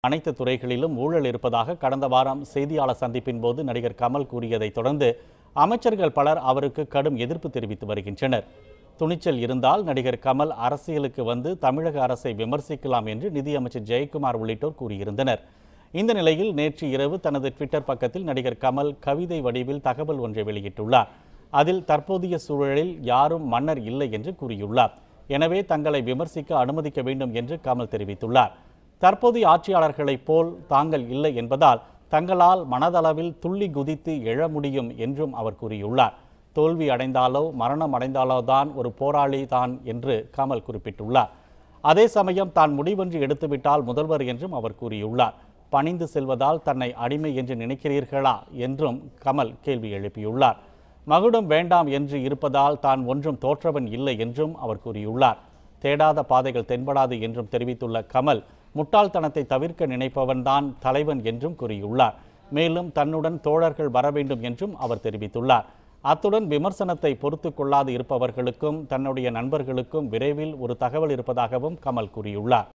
அனைத்து துறைகளிலும் ஊழல் இருப்பதாக கடந்த வாரம் செய்தியாளர் சந்திப்பின் போது நடிகர் கமல் கூறியதை தொடர்ந்து அமைச்சர்கள் பலர் அவருக்கு கடும் எதிர்ப்பு தெரிவித்து வருகின்றனர். துணிச்சல் இருந்தால் நடிகர் கமல் அரசியலுக்கு வந்து தமிழக அரசை விமர்சிக்கலாம் என்று நிதியமைச்சர் ஜெயக்குமார் உள்ளிட்டோர் கூறியிருந்தனர். இந்த நிலையில் நேற்று இரவு தனது ட்விட்டர் பக்கத்தில் நடிகர் கமல் கவிதை வடிவில் தகவல் ஒன்றை வெளியிட்டுள்ளார். அதில் தற்போதைய சூழலில் யாரும் மன்னர் இல்லை என்று கூறியுள்ளார். எனவே தங்களை விமர்சிக்க அனுமதிக்க வேண்டும் என்று கமல் தெரிவித்துள்ளார். தற்போதைய ஆட்சியாளர்களைப் போல் தாங்கள் இல்லை என்பதால் தங்களால் மனதளவில் துள்ளி குதித்து எழ முடியும் என்றும் அவர் கூறியுள்ளார். தோல்வி அடைந்தாலோ மரணம் அடைந்தாலோ தான் ஒரு போராளி தான் என்று கமல் குறிப்பிட்டுள்ளார். அதே சமயம் தான் முடிவொன்று எடுத்துவிட்டால் முதல்வர் என்றும் அவர் கூறியுள்ளார். பணிந்து செல்வதால் தன்னை அடிமை என்று நினைக்கிறீர்களா என்றும் கமல் கேள்வி எழுப்பியுள்ளார். மகுடம் வேண்டாம் என்று இருப்பதால் தான் ஒன்றும் தோற்றவன் இல்லை என்றும் அவர் கூறியுள்ளார். தேடாத பாதைகள் தென்படாது என்றும் தெரிவித்துள்ள கமல் முட்டாள்தனத்தை தவிர்க்க நினைப்பவன் தான் தலைவன் என்றும் கூறியுள்ளார். மேலும் தன்னுடன் தோழர்கள் வர வேண்டும் என்றும் அவர் தெரிவித்துள்ளார். அத்துடன் விமர்சனத்தை பொறுத்து கொள்ளாது இருப்பவர்களுக்கும் தன்னுடைய நண்பர்களுக்கும் விரைவில் ஒரு தகவல் இருப்பதாகவும் கமல் கூறியுள்ளார்.